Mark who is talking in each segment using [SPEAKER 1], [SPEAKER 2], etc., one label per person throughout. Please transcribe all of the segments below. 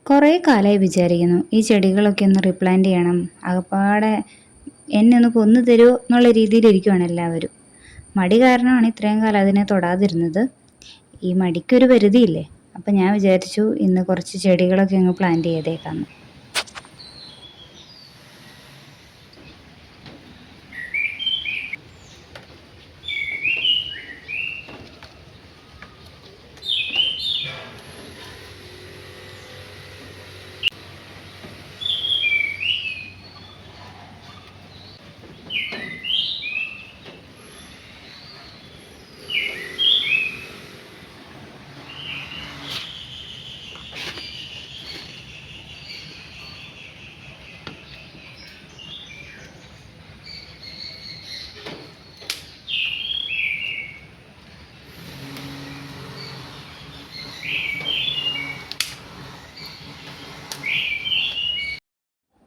[SPEAKER 1] കുറേ കാലമായി വിചാരിക്കുന്നു ഈ ചെടികളൊക്കെ ഒന്ന് റീപ്ലാന്റ് ചെയ്യണം. ആകപ്പാടെ എന്നെ ഒന്ന് കൊന്നു തരുമോ എന്നുള്ള രീതിയിലിരിക്കുവാണ് എല്ലാവരും. മടി കാരണമാണ് ഇത്രയും കാലം അതിനെ തൊടാതിരുന്നത്. ഈ മടിക്കൊരു പരിധിയില്ലേ. അപ്പം ഞാൻ വിചാരിച്ചു ഇന്ന് കുറച്ച് ചെടികളൊക്കെ അങ്ങ് പ്ലാന്റ് ചെയ്തേക്കാമെന്ന്.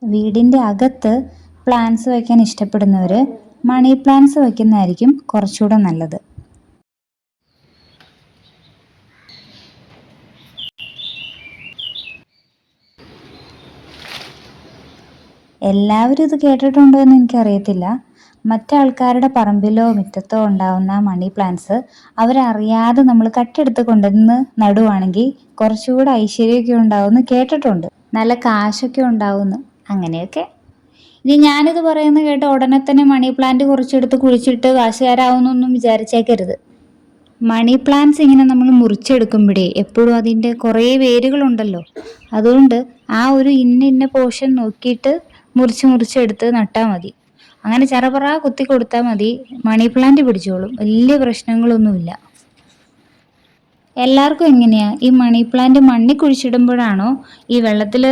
[SPEAKER 1] വീടിൻ്റെ അകത്ത് പ്ലാന്റ്സ് വയ്ക്കാൻ ഇഷ്ടപ്പെടുന്നവർ മണി പ്ലാന്റ്സ് വയ്ക്കുന്നതായിരിക്കും കുറച്ചുകൂടെ നല്ലത്. എല്ലാവരും ഇത് കേട്ടിട്ടുണ്ടോ എന്ന് എനിക്കറിയത്തില്ല. മറ്റാൾക്കാരുടെ പറമ്പിലോ മുറ്റത്തോ ഉണ്ടാവുന്ന മണി പ്ലാന്റ്സ് അവരറിയാതെ നമ്മൾ കട്ടെടുത്ത് കൊണ്ടുവന്ന് നടുവാണെങ്കിൽ കുറച്ചുകൂടെ ഐശ്വര്യമൊക്കെ ഉണ്ടാവുമെന്ന് കേട്ടിട്ടുണ്ട്. നല്ല കാശൊക്കെ ഉണ്ടാവുമെന്ന്, അങ്ങനെയൊക്കെ. ഇനി ഞാനിത് പറയുന്നത് കേട്ട് ഉടനെ തന്നെ മണി പ്ലാന്റ് കുറച്ചെടുത്ത് കുഴിച്ചിട്ട് കാശുകാരാവുന്നൊന്നും വിചാരിച്ചേക്കരുത്. മണി പ്ലാന്റ്സ് ഇങ്ങനെ നമ്മൾ മുറിച്ചെടുക്കുമ്പോഴേ എപ്പോഴും അതിൻ്റെ കുറേ വേരുകളുണ്ടല്ലോ, അതുകൊണ്ട് ആ ഒരു ഇന്ന പോർഷൻ നോക്കിയിട്ട് മുറിച്ചെടുത്ത് നട്ടാൽ മതി. അങ്ങനെ ചെറപറ കുത്തി കൊടുത്താൽ മതി, മണി പ്ലാന്റ് പിടിച്ചോളും, വലിയ പ്രശ്നങ്ങളൊന്നുമില്ല. എല്ലാവർക്കും എങ്ങനെയാ ഈ മണി പ്ലാന്റ് മണ്ണിൽ കുഴിച്ചിടുമ്പോഴാണോ ഈ വെള്ളത്തിൽ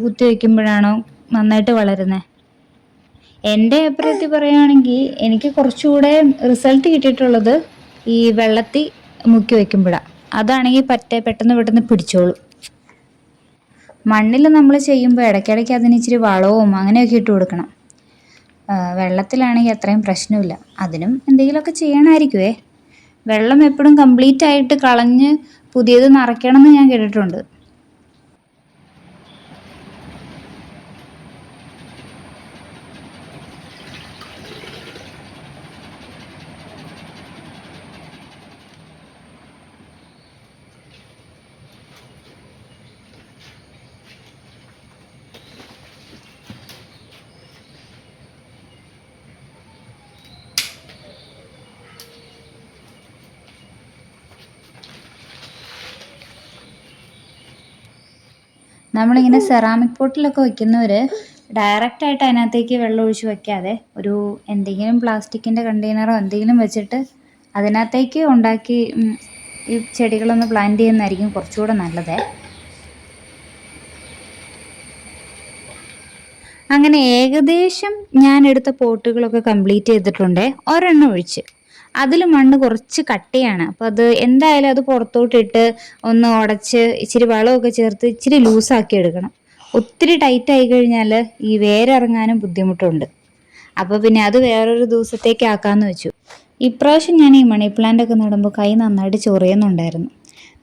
[SPEAKER 1] കുത്തി വയ്ക്കുമ്പോഴാണോ നന്നായിട്ട് വളരുന്നത്? എൻ്റെ അഭിപ്രായത്തിൽ പറയുകയാണെങ്കിൽ എനിക്ക് കുറച്ചുകൂടെ റിസൾട്ട് കിട്ടിയിട്ടുള്ളത് ഈ വെള്ളത്തിൽ മുക്കി വയ്ക്കുമ്പോഴാണ്. അതാണെങ്കിൽ പെട്ടെന്ന് പിടിച്ചോളും. മണ്ണിൽ നമ്മൾ ചെയ്യുമ്പോൾ ഇടയ്ക്കിടയ്ക്ക് അതിന് ഇച്ചിരി വളവും അങ്ങനെയൊക്കെ ഇട്ട് കൊടുക്കണം. വെള്ളത്തിലാണെങ്കിൽ അത്രയും പ്രശ്നമില്ല. അതിനും എന്തെങ്കിലുമൊക്കെ ചെയ്യണമായിരിക്കുമേ. വെള്ളം എപ്പോഴും കംപ്ലീറ്റ് ആയിട്ട് കളഞ്ഞ് പുതിയത് നിറയ്ക്കണം എന്ന് ഞാൻ കേട്ടിട്ടുണ്ട്. നമ്മളിങ്ങനെ സെറാമിക് പോട്ടിലൊക്കെ വയ്ക്കുന്നവർ ഡയറക്റ്റായിട്ട് അതിനകത്തേക്ക് വെള്ളം ഒഴിച്ച് വയ്ക്കാതെ ഒരു എന്തെങ്കിലും പ്ലാസ്റ്റിക്കിൻ്റെ കണ്ടെയ്നറോ എന്തെങ്കിലും വെച്ചിട്ട് അതിനകത്തേക്ക് ഉണ്ടാക്കി ഈ ചെടികളൊന്ന് പ്ലാന്റ് ചെയ്യുന്നതായിരിക്കും കുറച്ചുകൂടെ നല്ലത്. അങ്ങനെ ഏകദേശം ഞാൻ എടുത്ത പോട്ടുകളൊക്കെ കംപ്ലീറ്റ് ചെയ്തിട്ടുണ്ട്, ഒരെണ്ണം ഒഴിച്ച്. അതിൽ മണ്ണ് കുറച്ച് കട്ടിയാണ്, അപ്പോൾ അത് എന്തായാലും അത് പുറത്തോട്ടിട്ട് ഒന്ന് ഉടച്ച് ഇച്ചിരി വളമൊക്കെ ചേർത്ത് ഇച്ചിരി ലൂസാക്കി എടുക്കണം. ഒത്തിരി ടൈറ്റ് ആയി കഴിഞ്ഞാൽ ഈ വേരിറങ്ങാനും ബുദ്ധിമുട്ടുണ്ട്. അപ്പോൾ പിന്നെ അത് വേറൊരു ദിവസത്തേക്ക് ആക്കാമെന്ന് വെച്ചു. ഇപ്രാവശ്യം ഞാൻ ഈ മണി പ്ലാന്റ് ഒക്കെ നടുമ്പോൾ കൈ നന്നായിട്ട് ചൊറിയുന്നുണ്ടായിരുന്നു.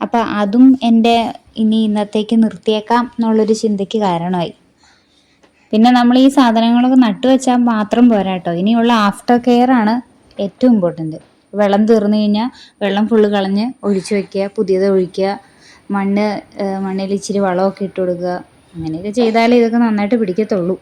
[SPEAKER 1] അപ്പോൾ അതും എൻ്റെ ഇന്നത്തേക്ക് നിർത്തിയേക്കാം എന്നുള്ളൊരു ചിന്തയ്ക്ക് കാരണമായി. പിന്നെ നമ്മൾ ഈ സാധനങ്ങളൊക്കെ നട്ടുവെച്ചാൽ മാത്രം പോരാ കേട്ടോ, ഇനിയുള്ള ആഫ്റ്റർ കെയർ ആണ് ഏറ്റവും ഇമ്പോർട്ടൻറ്റ്. വെള്ളം തീർന്നു കഴിഞ്ഞാൽ വെള്ളം ഫുള്ള് കളഞ്ഞ് ഒഴിച്ചു വയ്ക്കുക, പുതിയത് ഒഴിക്കുക, മണ്ണിൽ ഇച്ചിരി വളമൊക്കെ ഇട്ട് കൊടുക്കുക. അങ്ങനെയൊക്കെ ചെയ്താലേ ഇതൊക്കെ നന്നായിട്ട് പിടിക്കത്തുള്ളൂ.